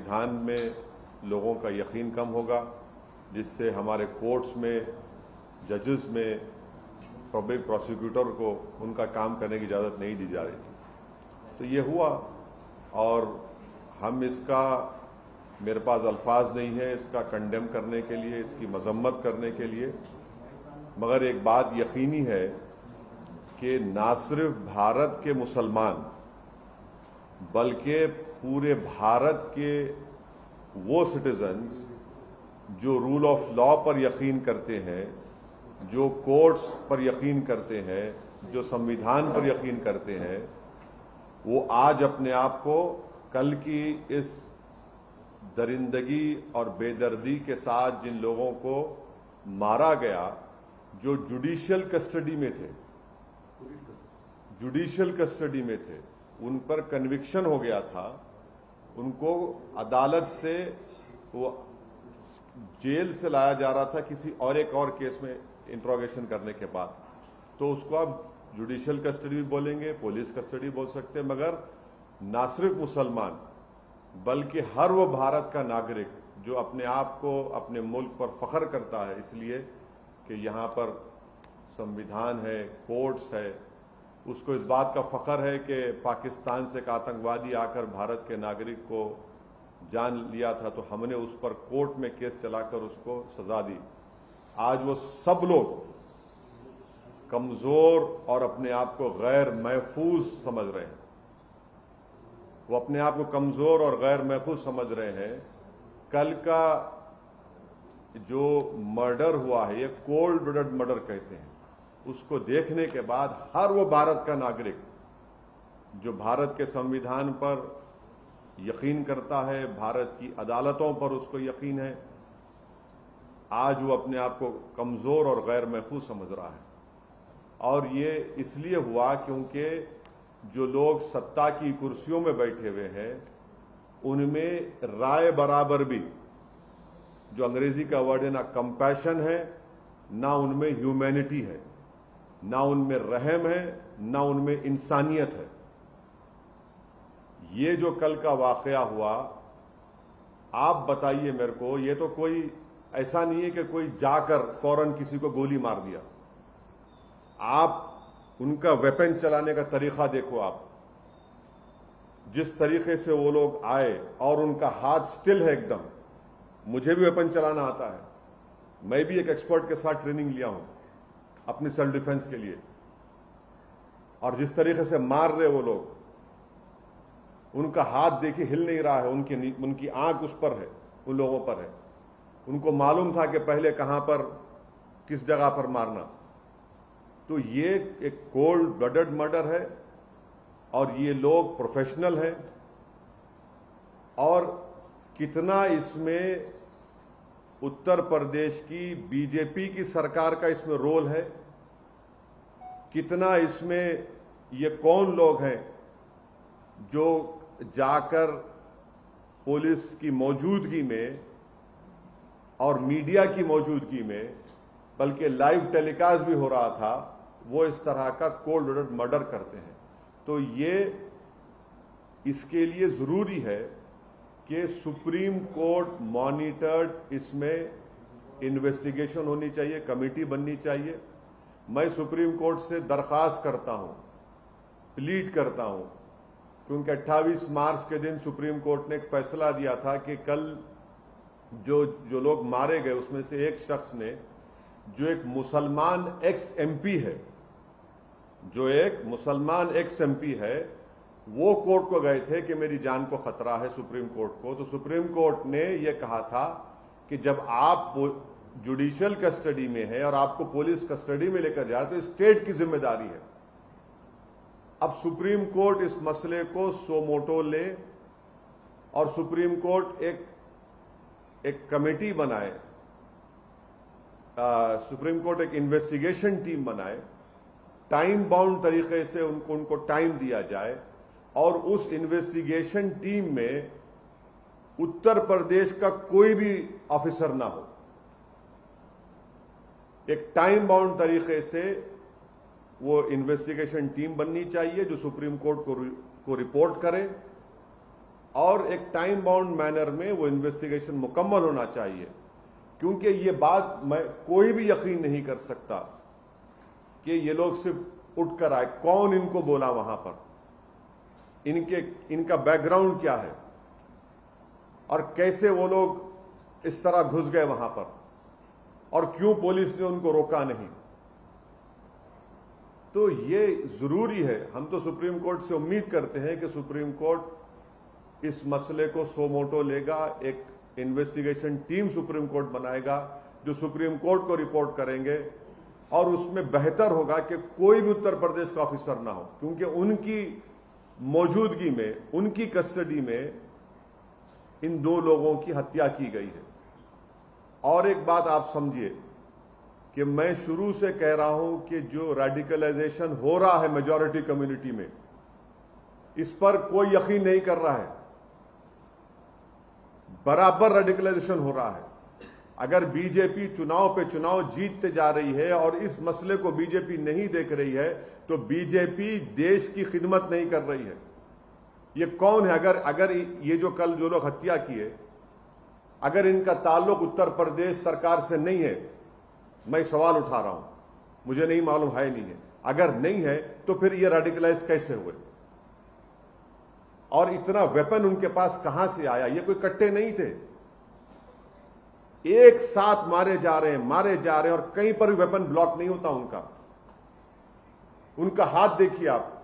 संविधान में लोगों का यकीन कम होगा, जिससे हमारे कोर्ट्स में, जजेस में, पब्लिक प्रोसिक्यूटर को उनका काम करने की इजाज़त नहीं दी जा रही थी। तो ये हुआ और हम इसका, मेरे पास अल्फाज नहीं है इसका कंडेम करने के लिए, इसकी मजम्मत करने के लिए, मगर एक बात यकीनी है कि ना सिर्फ भारत के मुसलमान बल्कि पूरे भारत के वो सिटीजन्स जो रूल ऑफ लॉ पर यकीन करते हैं, जो कोर्ट्स पर यकीन करते हैं, जो संविधान पर यकीन करते हैं, वो आज अपने आप को कल की इस दरिंदगी और बेदर्दी के साथ जिन लोगों को मारा गया, जो जुडिशियल कस्टडी में थे, उन पर कन्विक्शन हो गया था, उनको अदालत से वो जेल से लाया जा रहा था किसी और एक और केस में इंट्रोगेशन करने के बाद, तो उसको आप जुडिशियल कस्टडी भी बोलेंगे, पुलिस कस्टडी बोल सकते हैं, मगर ना सिर्फ मुसलमान बल्कि हर वो भारत का नागरिक जो अपने आप को अपने मुल्क पर फख्र करता है इसलिए कि यहाँ पर संविधान है, कोर्ट्स है, उसको इस बात का फख्र है कि पाकिस्तान से एक आतंकवादी आकर भारत के नागरिक को जान लिया था तो हमने उस पर कोर्ट में केस चलाकर उसको सजा दी। आज वो सब लोग कमजोर और अपने आप को गैर महफूज समझ रहे हैं, वो अपने आप को कमजोर और गैर महफूज समझ रहे हैं। कल का जो मर्डर हुआ है, ये कोल्ड ब्लडेड मर्डर कहते हैं, उसको देखने के बाद हर वो भारत का नागरिक जो भारत के संविधान पर यकीन करता है, भारत की अदालतों पर उसको यकीन है, आज वो अपने आप को कमजोर और गैर महफूज समझ रहा है। और ये इसलिए हुआ क्योंकि जो लोग सत्ता की कुर्सियों में बैठे हुए हैं उनमें राय बराबर भी, जो अंग्रेजी का वर्ड है, ना कंपैशन है, ना उनमें ह्यूमैनिटी है, ना उनमें रहम है, ना उनमें इंसानियत है। ये जो कल का वाकया हुआ, आप बताइए मेरे को, ये तो कोई ऐसा नहीं है कि कोई जाकर फौरन किसी को गोली मार दिया। आप उनका वेपन चलाने का तरीका देखो, आप जिस तरीके से वो लोग आए और उनका हाथ स्टिल है एकदम। मुझे भी वेपन चलाना आता है, मैं भी एक एक्सपर्ट के साथ ट्रेनिंग लिया हूं अपनी सेल्फ डिफेंस के लिए, और जिस तरीके से मार रहे वो लोग, उनका हाथ देखिए हिल नहीं रहा है, उनकी आंख उस पर है, उन लोगों पर है। उनको मालूम था कि पहले कहां पर, किस जगह पर मारना। तो ये एक कोल्ड ब्लडेड मर्डर है और ये लोग प्रोफेशनल हैं। और कितना इसमें उत्तर प्रदेश की बीजेपी की सरकार का इसमें रोल है, कितना इसमें ये कौन लोग हैं जो जाकर पुलिस की मौजूदगी में और मीडिया की मौजूदगी में, बल्कि लाइव टेलीकास्ट भी हो रहा था, वो इस तरह का कोल्ड ब्लडेड मर्डर करते हैं। तो ये इसके लिए जरूरी है कि सुप्रीम कोर्ट मॉनिटर्ड इसमें इन्वेस्टिगेशन होनी चाहिए, कमेटी बननी चाहिए। मैं सुप्रीम कोर्ट से दरख्वास्त करता हूं, प्लीड करता हूं, क्योंकि 28 मार्च के दिन सुप्रीम कोर्ट ने एक फैसला दिया था कि कल जो लोग मारे गए उसमें से एक शख्स ने, जो एक मुसलमान एक्स एमपी है, वो कोर्ट को गए थे कि मेरी जान को खतरा है, सुप्रीम कोर्ट को। तो सुप्रीम कोर्ट ने यह कहा था कि जब आप जुडिशियल कस्टडी में है और आपको पुलिस कस्टडी में लेकर जा रहे तो स्टेट की जिम्मेदारी है। अब सुप्रीम कोर्ट इस मसले को सो मोटो ले और सुप्रीम कोर्ट एक कमेटी बनाए, सुप्रीम कोर्ट एक इन्वेस्टिगेशन टीम बनाए, टाइम बाउंड तरीके से उनको टाइम दिया जाए और उस इन्वेस्टिगेशन टीम में उत्तर प्रदेश का कोई भी ऑफिसर ना हो। एक टाइम बाउंड तरीके से वो इन्वेस्टिगेशन टीम बननी चाहिए जो सुप्रीम कोर्ट को रिपोर्ट करे और एक टाइम बाउंड मैनर में वो इन्वेस्टिगेशन मुकम्मल होना चाहिए, क्योंकि ये बात मैं कोई भी यकीन नहीं कर सकता कि ये लोग सिर्फ उठकर आए। कौन इनको बोला वहां पर, इनका बैकग्राउंड क्या है और कैसे वो लोग इस तरह घुस गए वहां पर, और क्यों पुलिस ने उनको रोका नहीं। तो ये जरूरी है। हम तो सुप्रीम कोर्ट से उम्मीद करते हैं कि सुप्रीम कोर्ट इस मसले को सो मोटो लेगा, एक इन्वेस्टिगेशन टीम सुप्रीम कोर्ट बनाएगा जो सुप्रीम कोर्ट को रिपोर्ट करेंगे, और उसमें बेहतर होगा कि कोई भी उत्तर प्रदेश का ऑफिसर ना हो, क्योंकि उनकी मौजूदगी में, उनकी कस्टडी में इन 2 लोगों की हत्या की गई है। और एक बात आप समझिए कि मैं शुरू से कह रहा हूं कि जो रेडिकलाइजेशन हो रहा है मेजॉरिटी कम्युनिटी में, इस पर कोई यकीन नहीं कर रहा है। बराबर रेडिकलाइजेशन हो रहा है। अगर बीजेपी चुनाव पे चुनाव जीतते जा रही है और इस मसले को बीजेपी नहीं देख रही है, तो बीजेपी देश की खिदमत नहीं कर रही है। ये कौन है? अगर ये जो कल जो लोग हत्या किए, अगर इनका ताल्लुक उत्तर प्रदेश सरकार से नहीं है, मैं सवाल उठा रहा हूं, मुझे नहीं मालूम है नहीं है, अगर नहीं है तो फिर ये रेडिकलाइज कैसे हुए, और इतना वेपन उनके पास कहां से आया? ये कोई कट्टे नहीं थे, एक साथ मारे जा रहे हैं, और कहीं पर भी वेपन ब्लॉक नहीं होता उनका हाथ देखिए आप।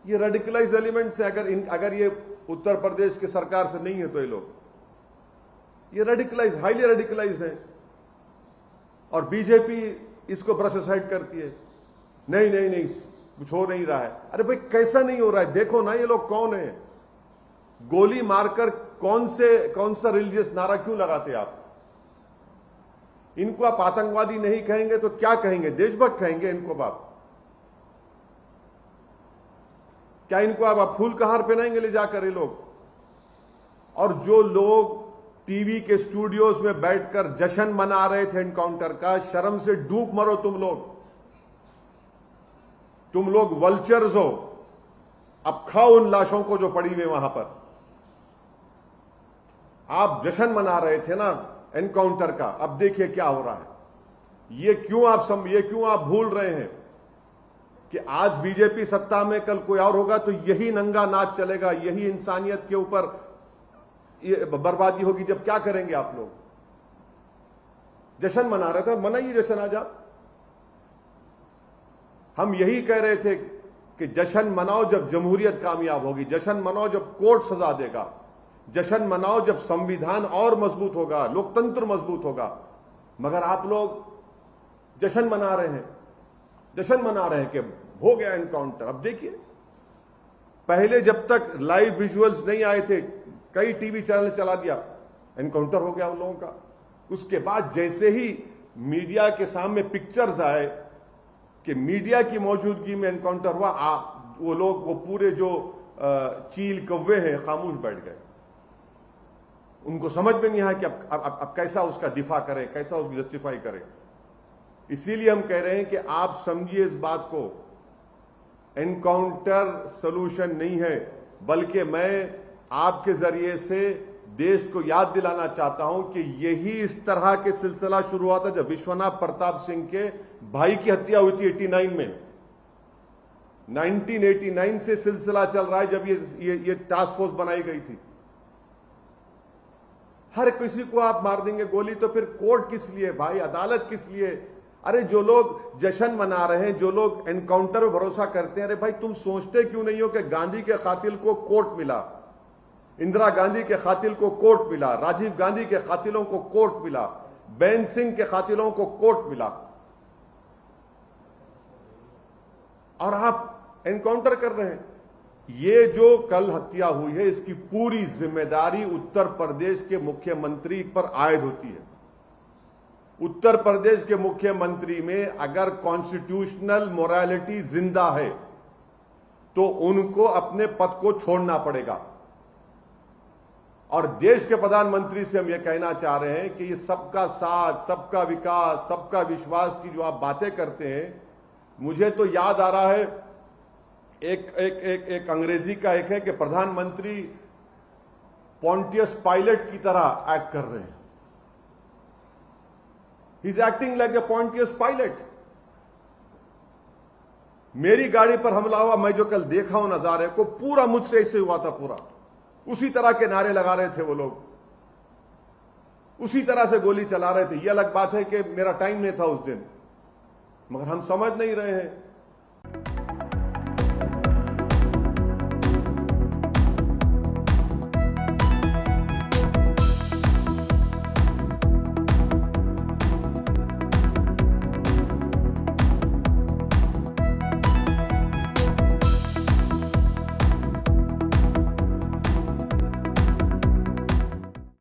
ये रेडिकलाइज एलिमेंट्स है। अगर ये उत्तर प्रदेश की सरकार से नहीं है तो ये रेडिकलाइज, हाईली रेडिकलाइज है, और बीजेपी इसको ब्रश असाइड करती है। नहीं कुछ हो नहीं रहा है। अरे भाई कैसा नहीं हो रहा है? देखो ना ये लोग कौन है। गोली मारकर कौन सा रिलीजियस नारा क्यों लगाते आप? इनको आप आतंकवादी नहीं कहेंगे तो क्या कहेंगे? देशभक्त कहेंगे इनको आप? क्या इनको आप फूल का हार पहनाएंगे ले जाकर ये लोग? और जो लोग टीवी के स्टूडियोज में बैठकर जश्न मना रहे थे एनकाउंटर का, शर्म से डूब मरो तुम लोग वल्चर्स हो। अब खाओ उन लाशों को जो पड़ी हुई वहां पर। आप जश्न मना रहे थे ना एनकाउंटर का, अब देखिए क्या हो रहा है। ये क्यों आप भूल रहे हैं कि आज बीजेपी सत्ता में, कल कोई और होगा तो यही नंगा नाच चलेगा, यही इंसानियत के ऊपर ये बर्बादी होगी। जब क्या करेंगे आप लोग? जश्न मना रहे थे, मनाइए जश्न आज आप। हम यही कह रहे थे कि जश्न मनाओ जब जमहूरियत कामयाब होगी, जश्न मनाओ जब कोर्ट सजा देगा, जश्न मनाओ जब संविधान और मजबूत होगा, लोकतंत्र मजबूत होगा। मगर आप लोग जश्न मना रहे हैं कि हो गया एनकाउंटर। अब देखिए, पहले जब तक लाइव विजुअल्स नहीं आए थे, कई टीवी चैनल चला दिया, एनकाउंटर हो गया उन लोगों का। उसके बाद जैसे ही मीडिया के सामने पिक्चर्स आए कि मीडिया की मौजूदगी में एनकाउंटर हुआ, वो लोग, वो पूरे जो चील कौवे हैं, खामोश बैठ गए। उनको समझ में नहीं आया कि अब कैसा उसका दिफा करें, कैसा उसको जस्टिफाई करें। इसीलिए हम कह रहे हैं कि आप समझिए इस बात को, एनकाउंटर सोल्यूशन नहीं है, बल्कि मैं आपके जरिए से देश को याद दिलाना चाहता हूं कि यही इस तरह के सिलसिला शुरू हुआ था जब विश्वनाथ प्रताप सिंह के भाई की हत्या हुई थी 89 में। 1989 से सिलसिला चल रहा है जब ये टास्क फोर्स बनाई गई थी। हर किसी को आप मार देंगे गोली, तो फिर कोर्ट किस लिए भाई, अदालत किस लिए? अरे जो लोग जश्न मना रहे हैं, जो लोग एनकाउंटर में भरोसा करते हैं, अरे भाई तुम सोचते क्यों नहीं हो कि गांधी के कातिल को कोर्ट मिला, इंदिरा गांधी के कातिल को कोर्ट मिला, राजीव गांधी के कातिलों को कोर्ट मिला, बेन सिंह के कातिलों को कोर्ट मिला, और आप एनकाउंटर कर रहे हैं। ये जो कल हत्या हुई है, इसकी पूरी जिम्मेदारी उत्तर प्रदेश के मुख्यमंत्री पर आयद होती है। उत्तर प्रदेश के मुख्यमंत्री में अगर कॉन्स्टिट्यूशनल मोरालिटी जिंदा है तो उनको अपने पद को छोड़ना पड़ेगा। और देश के प्रधानमंत्री से हम यह कहना चाह रहे हैं कि ये सबका साथ, सबका विकास, सबका विश्वास की जो आप बातें करते हैं, मुझे तो याद आ रहा है एक अंग्रेजी का एक है कि प्रधानमंत्री पॉन्टियस पायलट की तरह एक्ट कर रहे हैं। He is acting like a Pontius Pilate. मेरी गाड़ी पर हमला हुआ, मैं जो कल देखा हूं नजारे को, पूरा मुझसे ऐसे हुआ था, पूरा उसी तरह के नारे लगा रहे थे वो लोग, उसी तरह से गोली चला रहे थे। ये अलग बात है कि मेरा टाइम नहीं था उस दिन, मगर हम समझ नहीं रहे हैं